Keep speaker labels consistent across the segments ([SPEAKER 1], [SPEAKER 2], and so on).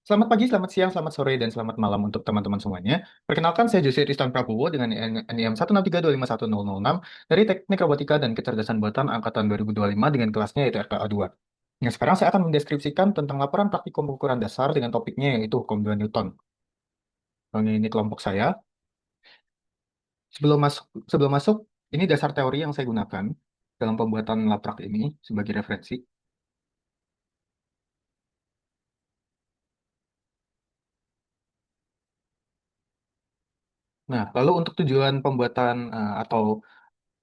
[SPEAKER 1] Selamat pagi, selamat siang, selamat sore, dan selamat malam untuk teman-teman semuanya. Perkenalkan, saya Jose Tristan Prabowo dengan NIM 163251006 dari Teknik Robotika dan Kecerdasan Buatan Angkatan 2025 dengan kelasnya yaitu RKA 2. Nah, sekarang saya akan mendeskripsikan tentang laporan praktikum pengukuran dasar dengan topiknya yaitu hukum 2 Newton. Ini kelompok saya. Sebelum masuk, sebelum masuk, ini dasar teori yang saya gunakan dalam pembuatan laprak ini sebagai referensi. Nah, lalu untuk tujuan pembuatan atau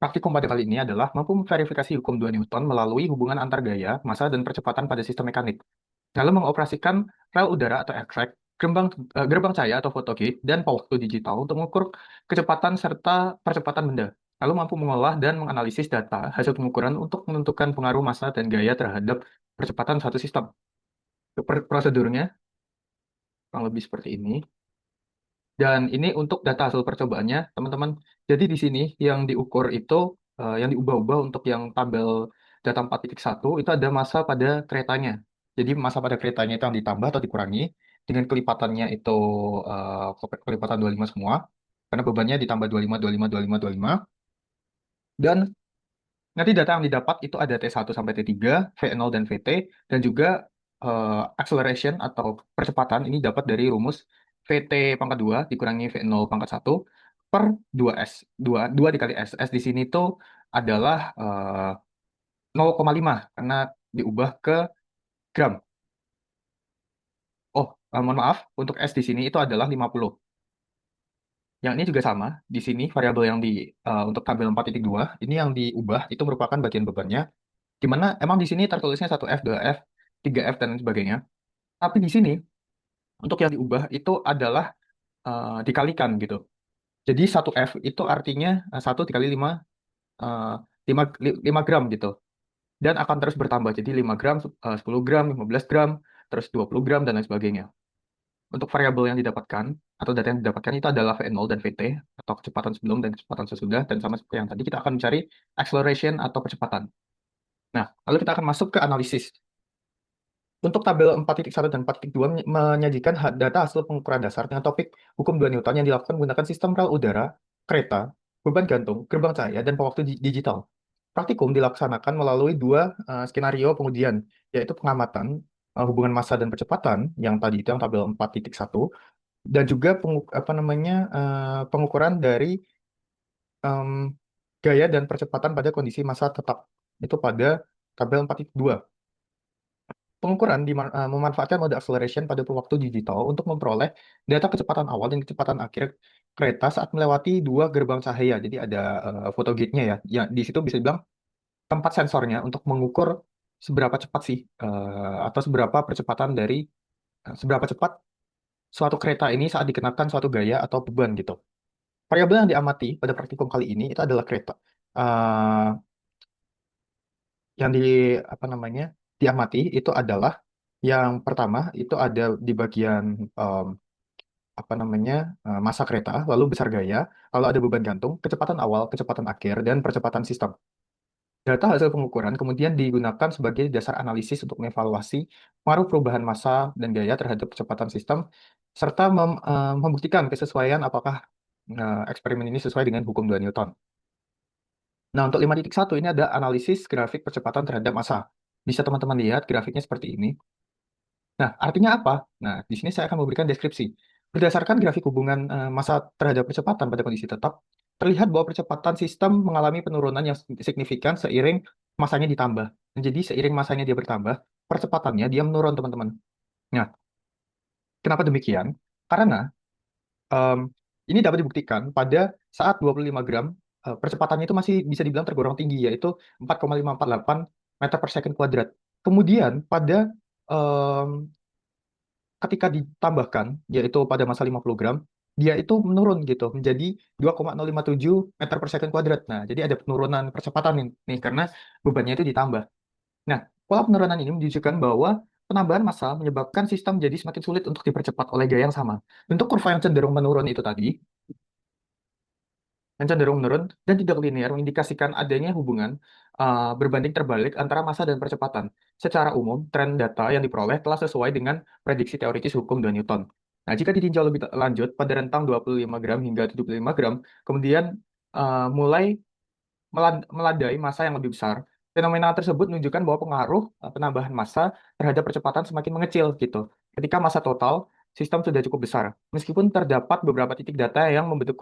[SPEAKER 1] praktikum pada kali ini adalah mampu memverifikasi hukum 2 Newton melalui hubungan antar gaya, massa, dan percepatan pada sistem mekanik. Lalu mengoperasikan rel udara atau aircraft, gerbang cahaya atau photogate, dan waktu digital untuk mengukur kecepatan serta percepatan benda. Lalu mampu mengolah dan menganalisis data hasil pengukuran untuk menentukan pengaruh massa dan gaya terhadap percepatan suatu sistem. Prosedurnya kurang lebih seperti ini. Dan ini untuk data hasil percobaannya, teman-teman. Jadi di sini yang diukur itu, yang diubah-ubah untuk yang tabel data 4.1 itu ada massa pada keretanya. Jadi massa pada keretanya itu yang ditambah atau dikurangi dengan kelipatannya itu kelipatan 25 semua. Karena bebannya ditambah 25, 25, 25, 25. Dan nanti data yang didapat itu ada T1 sampai T3, V0 dan VT, dan juga acceleration atau percepatan ini dapat dari rumus VT pangkat 2 dikurangi V0 pangkat 1 per 2S. 2 dikali S. S di sini tuh adalah 0,5 karena diubah ke gram. Oh, mohon maaf, untuk S di sini itu adalah 50. Yang ini juga sama, di sini variabel yang untuk tabel 4.2, ini yang diubah itu merupakan bagian bebannya. Di mana emang di sini tertulisnya 1F, 2F, 3F, dan lain sebagainya. Tapi di sini, untuk yang diubah itu adalah dikalikan gitu. Jadi 1F itu artinya 1 dikali 5, eh, 5 gram gitu. Dan akan terus bertambah. Jadi 5 gram, 10 gram, 15 gram, terus 20 gram, dan lain sebagainya. Untuk variabel yang didapatkan, atau data yang didapatkan itu adalah V0 dan VT, atau kecepatan sebelum dan kecepatan sesudah. Dan sama seperti yang tadi, kita akan mencari acceleration atau percepatan. Nah, lalu kita akan masuk ke analisis. Untuk tabel 4.1 dan 4.2 menyajikan data hasil pengukuran dasar dengan topik hukum 2 Newton yang dilakukan menggunakan sistem rel udara, kereta, beban gantung, gerbang cahaya, dan pewaktu digital. Praktikum dilaksanakan melalui dua skenario pengujian, yaitu pengamatan hubungan massa dan percepatan, yang tadi itu yang tabel 4.1, dan juga pengukuran dari em, gaya dan percepatan pada kondisi massa tetap, itu pada tabel 4.2. Pengukuran memanfaatkan mode acceleration pada waktu digital untuk memperoleh data kecepatan awal dan kecepatan akhir kereta saat melewati dua gerbang cahaya. Jadi ada photogate-nya ya. Ya, di situ bisa dibilang tempat sensornya untuk mengukur seberapa cepat sih atau seberapa percepatan dari seberapa cepat suatu kereta ini saat dikenakan suatu gaya atau beban gitu. Variabel yang diamati pada praktikum kali ini itu adalah kereta. Eh, yang diamati itu adalah yang pertama itu ada di bagian em, massa kereta, lalu besar gaya, lalu ada beban gantung, kecepatan awal, kecepatan akhir, dan percepatan sistem. Data hasil pengukuran kemudian digunakan sebagai dasar analisis untuk mengevaluasi pengaruh perubahan massa dan gaya terhadap kecepatan sistem, serta membuktikan kesesuaian apakah eksperimen ini sesuai dengan hukum 2 Newton. Nah, untuk 5.1 ini ada analisis grafik percepatan terhadap massa. Bisa teman-teman lihat grafiknya seperti ini. Nah, artinya apa? Nah, di sini saya akan memberikan deskripsi. Berdasarkan grafik hubungan massa terhadap percepatan pada kondisi tetap, terlihat bahwa percepatan sistem mengalami penurunan yang signifikan seiring massanya ditambah. Jadi seiring massanya dia bertambah, percepatannya dia menurun, teman-teman. Nah, kenapa demikian? Karena em, ini dapat dibuktikan pada saat 25 gram, percepatannya itu masih bisa dibilang tergolong tinggi, yaitu 4,548 meter per second kuadrat. Kemudian pada ketika ditambahkan, yaitu pada masa 50 gram, dia itu menurun gitu menjadi 2,057 meter per second kuadrat. Nah, jadi ada penurunan percepatan nih karena bebannya itu ditambah. Nah, pola penurunan ini menunjukkan bahwa penambahan massa menyebabkan sistem jadi semakin sulit untuk dipercepat oleh gaya yang sama. Untuk kurva yang cenderung menurun itu tadi, yang cenderung menurun dan tidak linear mengindikasikan adanya hubungan berbanding terbalik antara massa dan percepatan. Secara umum, tren data yang diperoleh telah sesuai dengan prediksi teoritis hukum 2 Newton. Nah, jika ditinjau lebih lanjut pada rentang 25 gram hingga 75 gram, kemudian mulai meladai massa yang lebih besar. Fenomena tersebut menunjukkan bahwa pengaruh penambahan massa terhadap percepatan semakin mengecil gitu. Ketika massa total sistem sudah cukup besar. Meskipun terdapat beberapa titik data yang membentuk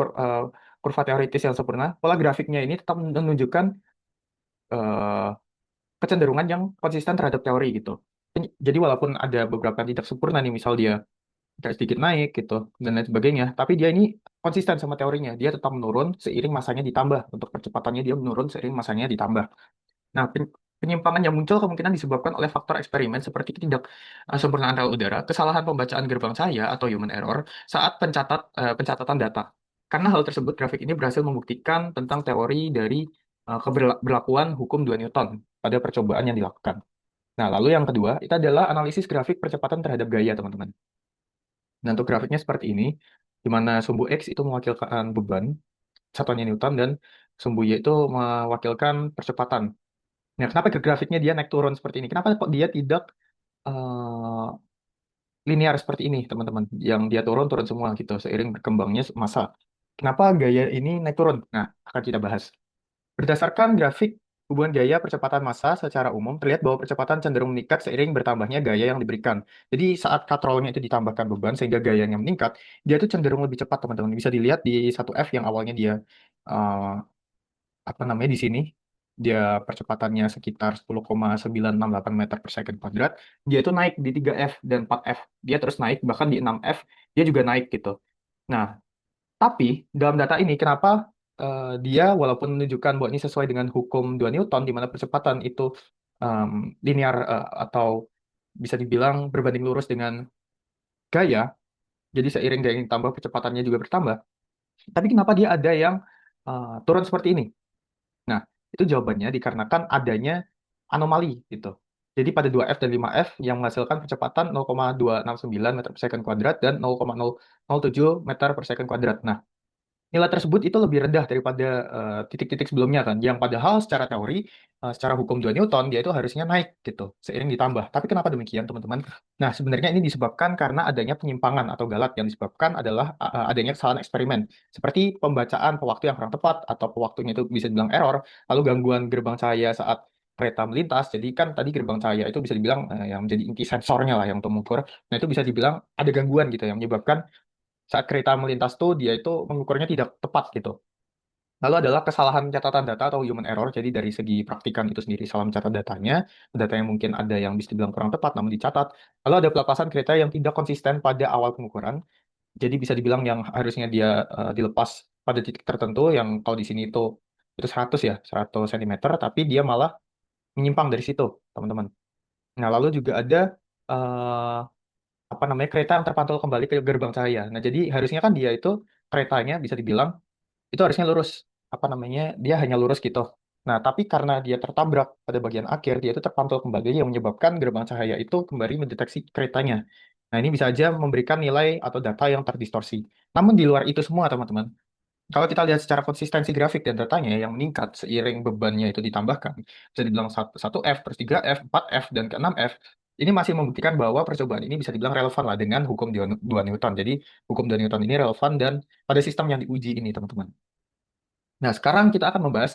[SPEAKER 1] kurva teoritis yang sempurna, pola grafiknya ini tetap menunjukkan eh, kecenderungan yang konsisten terhadap teori gitu. Jadi walaupun ada beberapa yang tidak sempurna nih, misal dia kayak sedikit naik gitu dan lain sebagainya, tapi dia ini konsisten sama teorinya. Dia tetap menurun seiring masanya ditambah. Untuk percepatannya dia menurun seiring masanya ditambah. Nah, penyimpangan yang muncul kemungkinan disebabkan oleh faktor eksperimen seperti sempurnaan rel udara, kesalahan pembacaan gerbang cahaya atau human error saat pencatatan data. Karena hal tersebut, grafik ini berhasil membuktikan tentang teori dari keberlakuan hukum 2 Newton pada percobaan yang dilakukan. Nah, lalu yang kedua, itu adalah analisis grafik percepatan terhadap gaya, teman-teman. Nah, untuk grafiknya seperti ini, di mana sumbu X itu mewakilkan beban, satuannya Newton, dan sumbu Y itu mewakilkan percepatan. Nah, kenapa ke grafiknya dia naik turun seperti ini? Kenapa kok dia tidak eh, linear seperti ini, teman-teman? Yang dia turun turun semua gitu seiring berkembangnya massa. Kenapa gaya ini naik turun? Nah, akan kita bahas. Berdasarkan grafik hubungan gaya percepatan massa secara umum terlihat bahwa percepatan cenderung meningkat seiring bertambahnya gaya yang diberikan. Jadi saat katrolnya itu ditambahkan beban sehingga gayanya meningkat, dia itu cenderung lebih cepat, teman-teman. Bisa dilihat di 1F yang awalnya dia eh, apa namanya di sini dia percepatannya sekitar 10,968 meter per second kuadrat, dia itu naik di 3F dan 4F. Dia terus naik, bahkan di 6F dia juga naik gitu. Nah, tapi dalam data ini kenapa dia walaupun menunjukkan bahwa ini sesuai dengan hukum 2 Newton di mana percepatan itu em, linear atau bisa dibilang berbanding lurus dengan gaya, jadi seiring gaya yang ditambah percepatannya juga bertambah. Tapi kenapa dia ada yang turun seperti ini? Nah, itu jawabannya dikarenakan adanya anomali gitu. Jadi pada 2F dan 5F yang menghasilkan percepatan 0,269 meter per second kuadrat dan 0,007 meter per second kuadrat. Nah, nilai tersebut itu lebih rendah daripada titik-titik sebelumnya kan, yang padahal secara teori, secara hukum 2 Newton, dia itu harusnya naik gitu, seiring ditambah. Tapi kenapa demikian, teman-teman? Nah, sebenarnya ini disebabkan karena adanya penyimpangan atau galat yang disebabkan adalah adanya kesalahan eksperimen, seperti pembacaan pewaktu yang kurang tepat, atau pewaktunya itu bisa dibilang error, lalu gangguan gerbang cahaya saat kereta melintas. Jadi kan tadi gerbang cahaya itu bisa dibilang yang menjadi inti sensornya lah yang untuk mengukur. Nah, itu bisa dibilang ada gangguan gitu yang menyebabkan saat kereta melintas tuh dia itu mengukurnya tidak tepat gitu. Lalu adalah kesalahan catatan data atau human error. Jadi dari segi praktikan itu sendiri salah mencatat datanya, data yang mungkin ada yang bisa dibilang kurang tepat namun dicatat. Lalu ada pelepasan kereta yang tidak konsisten pada awal pengukuran. Jadi bisa dibilang yang harusnya dia dilepas pada titik tertentu yang kalau di sini itu 100 ya, 100 cm, tapi dia malah menyimpang dari situ, teman-teman. Nah, lalu juga ada eh, apa namanya kereta yang terpantau kembali ke gerbang cahaya. Nah, jadi harusnya kan dia itu keretanya bisa dibilang itu harusnya lurus. Apa namanya? Dia hanya lurus gitu. Nah, tapi karena dia tertabrak pada bagian akhir, dia itu terpantul kembali yang menyebabkan gerbang cahaya itu kembali mendeteksi keretanya. Nah, ini bisa aja memberikan nilai atau data yang terdistorsi. Namun di luar itu semua, teman-teman, kalau kita lihat secara konsistensi grafik dan datanya yang meningkat seiring bebannya itu ditambahkan, bisa dibilang satu f terus 3F, 4F, dan ke 6F, ini masih membuktikan bahwa percobaan ini bisa dibilang relevan lah dengan hukum 2 Newton. Jadi, hukum 2 Newton ini relevan dan pada sistem yang diuji ini, teman-teman. Nah, sekarang kita akan membahas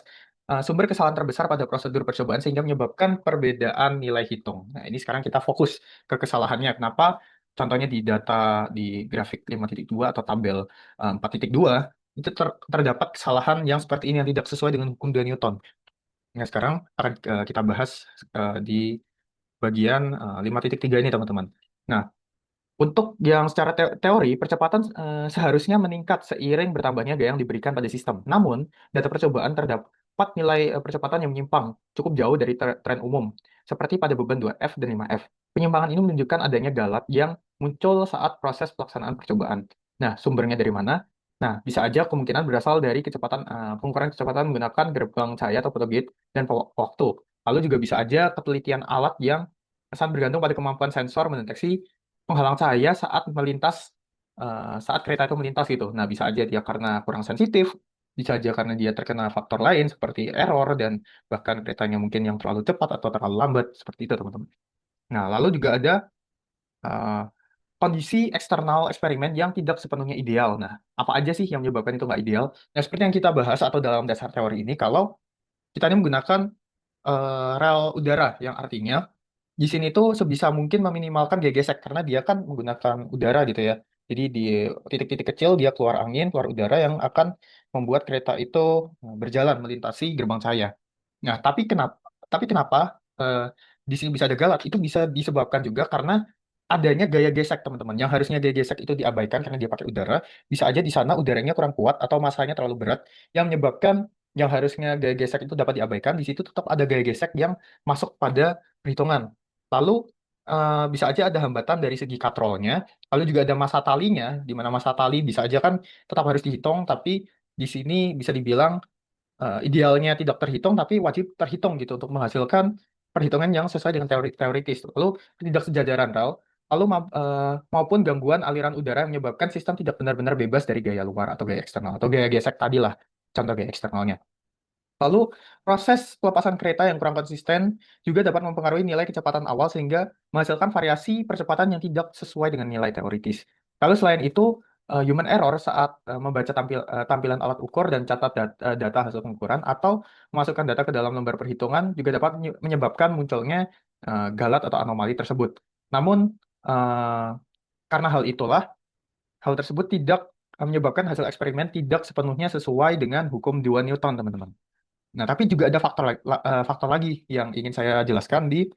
[SPEAKER 1] sumber kesalahan terbesar pada prosedur percobaan sehingga menyebabkan perbedaan nilai hitung. Nah, ini sekarang kita fokus ke kesalahannya. Kenapa? Contohnya di data di grafik 5.2 atau tabel 4.2 itu terdapat kesalahan yang seperti ini yang tidak sesuai dengan hukum 2 Newton. Nah, sekarang akan kita bahas di bagian 5.3 ini, teman-teman. Nah, untuk yang secara teori, percepatan seharusnya meningkat seiring bertambahnya gaya yang diberikan pada sistem. Namun, data percobaan terdapat nilai percepatan yang menyimpang cukup jauh dari tren umum, seperti pada beban 2F dan 5F. Penyimpangan ini menunjukkan adanya galat yang muncul saat proses pelaksanaan percobaan. Nah, sumbernya dari mana? Nah, bisa aja kemungkinan berasal dari pengukuran kecepatan menggunakan gerbang cahaya atau photogate dan waktu. Lalu juga bisa aja ketelitian alat yang sangat bergantung pada kemampuan sensor mendeteksi penghalang cahaya saat melintas saat kereta itu melintas gitu. Nah, bisa aja dia karena kurang sensitif bisa aja karena dia terkena faktor lain seperti error dan bahkan keretanya mungkin yang terlalu cepat atau terlalu lambat seperti itu teman-teman. Nah, lalu juga ada uh, kondisi eksternal eksperimen yang tidak sepenuhnya ideal. Nah, apa aja sih yang menyebabkan itu nggak ideal? Nah, seperti yang kita bahas atau dalam dasar teori ini, kalau kita ini menggunakan rel udara, yang artinya di sini tuh sebisa mungkin meminimalkan gaya gesek karena dia kan menggunakan udara gitu ya. Jadi di titik-titik kecil dia keluar angin, keluar udara yang akan membuat kereta itu berjalan melintasi gerbang cahaya. Nah, tapi kenapa eh, di sini bisa ada galat? Itu bisa disebabkan juga karena adanya gaya gesek, teman-teman. Yang harusnya gaya gesek itu diabaikan karena dia pakai udara, bisa aja di sana udaranya kurang kuat atau masanya terlalu berat yang menyebabkan yang harusnya gaya gesek itu dapat diabaikan, di situ tetap ada gaya gesek yang masuk pada perhitungan. Lalu bisa aja ada hambatan dari segi katrolnya, lalu juga ada masa talinya, di mana masa tali bisa aja kan tetap harus dihitung, tapi di sini bisa dibilang idealnya tidak terhitung tapi wajib terhitung gitu untuk menghasilkan perhitungan yang sesuai dengan teori teoritis. Lalu tidak sejajaran rel, lalu maupun gangguan aliran udara yang menyebabkan sistem tidak benar-benar bebas dari gaya luar atau gaya eksternal atau gaya gesek tadi lah contoh gaya eksternalnya. Lalu, proses pelepasan kereta yang kurang konsisten juga dapat mempengaruhi nilai kecepatan awal sehingga menghasilkan variasi percepatan yang tidak sesuai dengan nilai teoritis. Lalu selain itu, human error saat membaca tampilan alat ukur dan catat data hasil pengukuran atau memasukkan data ke dalam lembar perhitungan juga dapat menyebabkan munculnya galat atau anomali tersebut. Namun, eh, karena hal tersebut tidak menyebabkan hasil eksperimen tidak sepenuhnya sesuai dengan hukum 2 Newton, teman-teman. Nah, tapi juga ada faktor lagi yang ingin saya jelaskan di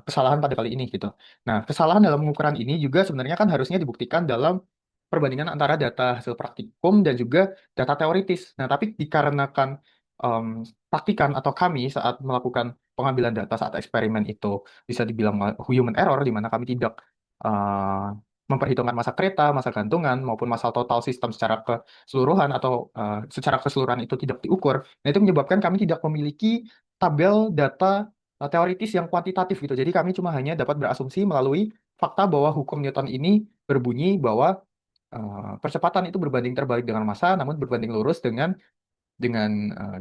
[SPEAKER 1] kesalahan pada kali ini gitu. Nah, kesalahan dalam pengukuran ini juga sebenarnya kan harusnya dibuktikan dalam perbandingan antara data hasil praktikum dan juga data teoritis. Nah, tapi dikarenakan em, praktikan atau kami saat melakukan pengambilan data saat eksperimen itu bisa dibilang human error, di mana kami tidak memperhitungkan masa kereta, masa gantungan, maupun masa total sistem secara keseluruhan atau secara keseluruhan itu tidak diukur. Nah, itu menyebabkan kami tidak memiliki tabel data teoritis yang kuantitatif gitu. Jadi kami cuma hanya dapat berasumsi melalui fakta bahwa hukum Newton ini berbunyi bahwa percepatan itu berbanding terbalik dengan massa, namun berbanding lurus dengan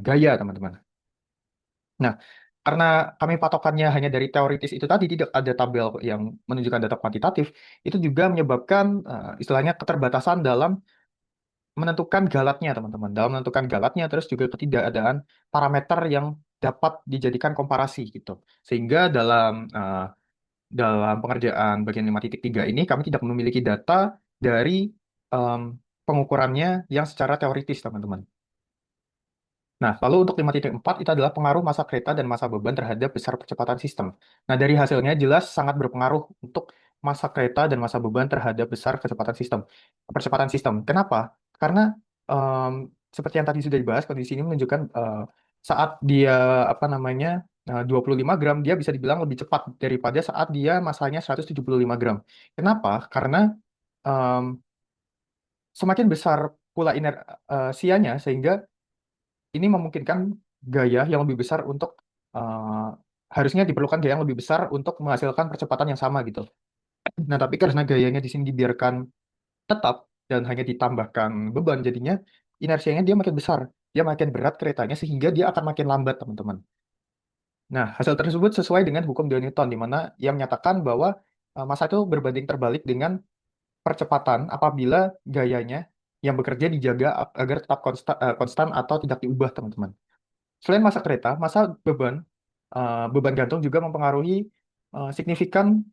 [SPEAKER 1] gaya, teman-teman. Nah, karena kami patokannya hanya dari teoritis itu tadi, tidak ada tabel yang menunjukkan data kuantitatif, itu juga menyebabkan istilahnya keterbatasan dalam menentukan galatnya, teman-teman. Dalam menentukan galatnya, terus juga ketidakadaan parameter yang dapat dijadikan komparasi gitu. Sehingga dalam pengerjaan bagian 5.3 ini kami tidak memiliki data dari em, pengukurannya yang secara teoritis, teman-teman. Nah, lalu untuk 5.4 itu adalah pengaruh massa kereta dan massa beban terhadap besar percepatan sistem. Nah, dari hasilnya jelas sangat berpengaruh untuk massa kereta dan massa beban terhadap besar percepatan sistem. Kenapa? Karena em, seperti yang tadi sudah dibahas, kondisi ini menunjukkan saat dia apa namanya 25 gram, dia bisa dibilang lebih cepat daripada saat dia massanya 175 gram. Kenapa? Karena em, semakin besar pula inersianya sehingga ini memungkinkan gaya yang lebih besar untuk eh, harusnya diperlukan gaya yang lebih besar untuk menghasilkan percepatan yang sama gitu. Nah, tapi karena gayanya di sini dibiarkan tetap dan hanya ditambahkan beban, jadinya inersianya dia makin besar, dia makin berat keretanya sehingga dia akan makin lambat, teman-teman. Nah, hasil tersebut sesuai dengan hukum 2 Newton, di mana ia menyatakan bahwa massa itu berbanding terbalik dengan percepatan apabila gayanya yang bekerja dijaga agar tetap konstan atau tidak diubah, teman-teman. Selain masa kereta, masa beban gantung juga mempengaruhi signifikan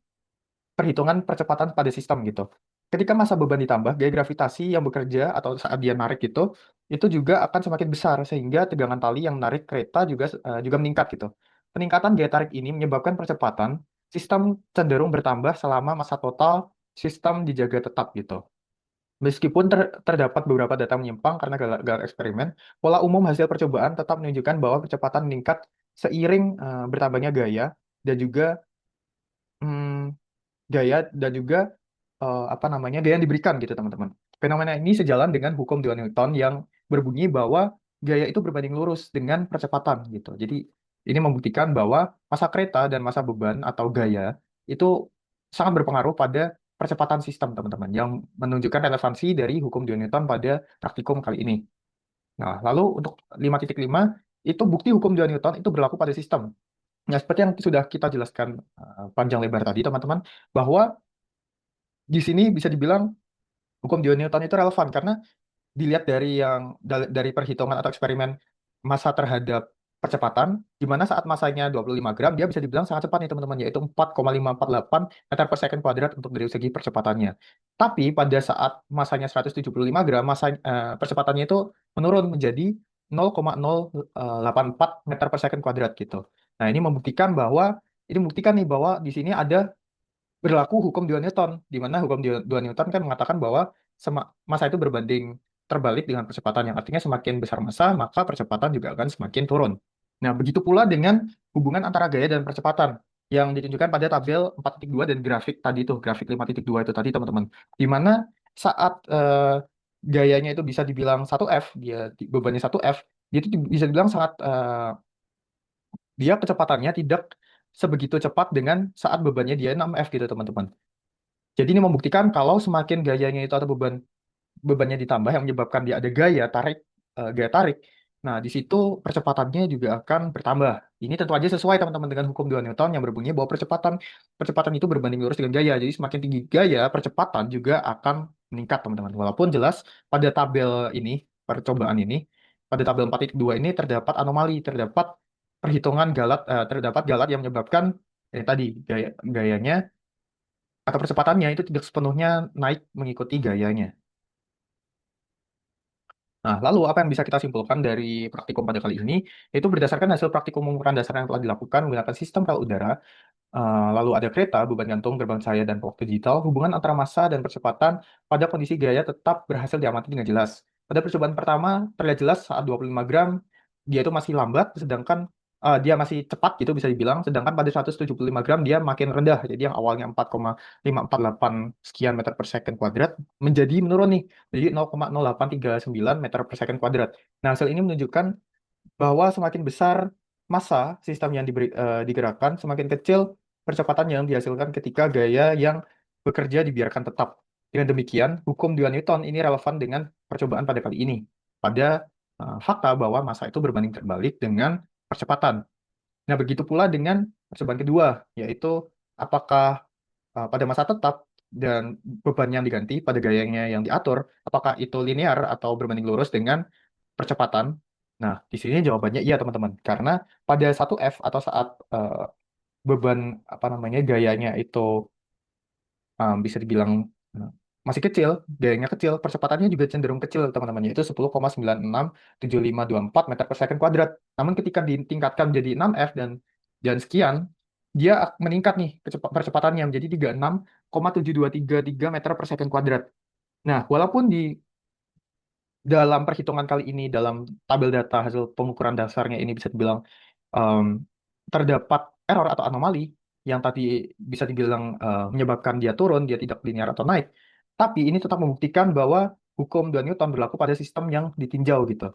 [SPEAKER 1] perhitungan percepatan pada sistem gitu. Ketika masa beban ditambah, gaya gravitasi yang bekerja atau saat dia narik itu juga akan semakin besar sehingga tegangan tali yang menarik kereta juga meningkat gitu. Peningkatan gaya tarik ini menyebabkan percepatan sistem cenderung bertambah selama masa total sistem dijaga tetap gitu. Meskipun terdapat beberapa data menyimpang karena gagal eksperimen, pola umum hasil percobaan tetap menunjukkan bahwa kecepatan meningkat seiring bertambahnya dan juga hmm, gaya dan juga apa namanya gaya yang diberikan gitu, teman-teman. Fenomena ini sejalan dengan hukum 2 Newton yang berbunyi bahwa gaya itu berbanding lurus dengan percepatan gitu. Jadi ini membuktikan bahwa massa kereta dan massa beban atau gaya itu sangat berpengaruh pada percepatan sistem, teman-teman, yang menunjukkan relevansi dari hukum 2 Newton pada praktikum kali ini. Nah, lalu untuk 5.5 itu bukti hukum 2 Newton itu berlaku pada sistem. Nah, seperti yang sudah kita jelaskan panjang lebar tadi, teman-teman, bahwa di sini bisa dibilang hukum 2 Newton itu relevan karena dilihat dari perhitungan atau eksperimen massa terhadap percepatan, di mana saat massanya 25 gram, dia bisa dibilang sangat cepat nih teman-teman, yaitu 4,548 meter per second kuadrat untuk dari segi percepatannya. Tapi pada saat massanya 175 gram, percepatannya itu menurun menjadi 0,084 meter per second kuadrat gitu. Nah, ini membuktikan nih bahwa di sini ada berlaku hukum 2 Newton, di mana hukum 2 Newton kan mengatakan bahwa massa itu berbanding terbalik dengan percepatan, yang artinya semakin besar massa, maka percepatan juga akan semakin turun. Nah, begitu pula dengan hubungan antara gaya dan percepatan yang ditunjukkan pada tabel 4.2 dan grafik tadi tuh, grafik 5.2 itu tadi teman-teman. Di mana saat gayanya itu bisa dibilang 1F, bebannya 1F, dia itu bisa dibilang dia kecepatannya tidak sebegitu cepat dengan saat bebannya dia 6F gitu teman-teman. Jadi ini membuktikan kalau semakin gayanya itu atau bebannya ditambah yang menyebabkan dia ada gaya tarik. Nah, di situ percepatannya juga akan bertambah. Ini tentu aja sesuai teman-teman dengan hukum 2 Newton yang berbunyi bahwa percepatan itu berbanding lurus dengan gaya. Jadi semakin tinggi gaya, percepatan juga akan meningkat teman-teman. Walaupun jelas pada tabel ini, percobaan ini, pada tabel 4.2 ini terdapat anomali, terdapat galat yang menyebabkan tadi gayanya atau percepatannya itu tidak sepenuhnya naik mengikuti gayanya. Nah, lalu apa yang bisa kita simpulkan dari praktikum pada kali ini? Itu berdasarkan hasil praktikum pengukuran dasar yang telah dilakukan menggunakan sistem rel udara, lalu ada kereta, beban gantung, gerbang cahaya, dan pelok digital, hubungan antara massa dan percepatan pada kondisi gaya tetap berhasil diamati dengan jelas. Pada percobaan pertama, terlihat jelas saat 25 gram, dia itu masih lambat, sedangkan dia masih cepat gitu bisa dibilang, sedangkan pada 175 gram dia makin rendah. Jadi yang awalnya 4,548 sekian meter per second kuadrat menjadi menurun nih, jadi 0,0839 meter per second kuadrat. Nah, hasil ini menunjukkan bahwa semakin besar massa sistem yang digerakkan, semakin kecil percepatan yang dihasilkan ketika gaya yang bekerja dibiarkan tetap. Dengan demikian, hukum 2 Newton ini relevan dengan percobaan pada kali ini. Pada fakta bahwa massa itu berbanding terbalik dengan percepatan. Nah, begitu pula dengan percobaan kedua, yaitu apakah pada masa tetap dan beban yang diganti pada gayanya yang diatur, apakah itu linear atau berbanding lurus dengan percepatan? Nah, di sini jawabannya iya, teman-teman. Karena pada satu F atau saat beban apa namanya gayanya itu bisa dibilang eh, masih kecil, gayanya kecil, percepatannya juga cenderung kecil, teman-teman, yaitu 10,967524 meter per second kuadrat. Namun ketika ditingkatkan menjadi 6F dan sekian, dia meningkat nih percepatannya menjadi 36,7233 meter per second kuadrat. Nah, walaupun dalam perhitungan kali ini, dalam tabel data hasil pengukuran dasarnya ini bisa dibilang em, terdapat error atau anomali yang tadi bisa dibilang menyebabkan dia turun, dia tidak linear atau naik. Tapi ini tetap membuktikan bahwa hukum 2 Newton berlaku pada sistem yang ditinjau gitu.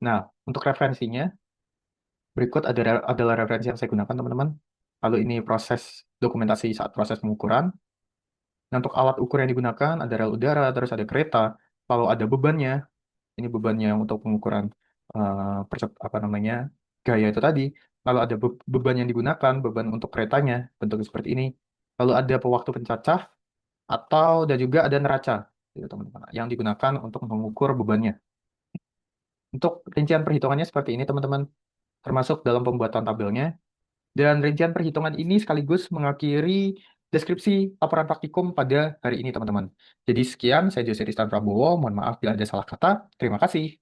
[SPEAKER 1] Nah, untuk referensinya, berikut adalah referensi yang saya gunakan, teman-teman. Lalu ini proses dokumentasi saat proses pengukuran. Nah, untuk alat ukur yang digunakan ada rel udara, terus ada kereta, lalu ada bebannya. Ini bebannya untuk pengukuran apa namanya gaya itu tadi. Lalu ada beban yang digunakan, beban untuk keretanya, bentuknya seperti ini. Lalu ada pewaktu pencacah dan juga ada neraca, gitu, teman-teman, yang digunakan untuk mengukur bebannya. Untuk rincian perhitungannya seperti ini, teman-teman, termasuk dalam pembuatan tabelnya. Dan rincian perhitungan ini sekaligus mengakhiri deskripsi laporan praktikum pada hari ini, teman-teman. Jadi sekian, saya Jose Ristan Prabowo. Mohon maaf bila ada salah kata. Terima kasih.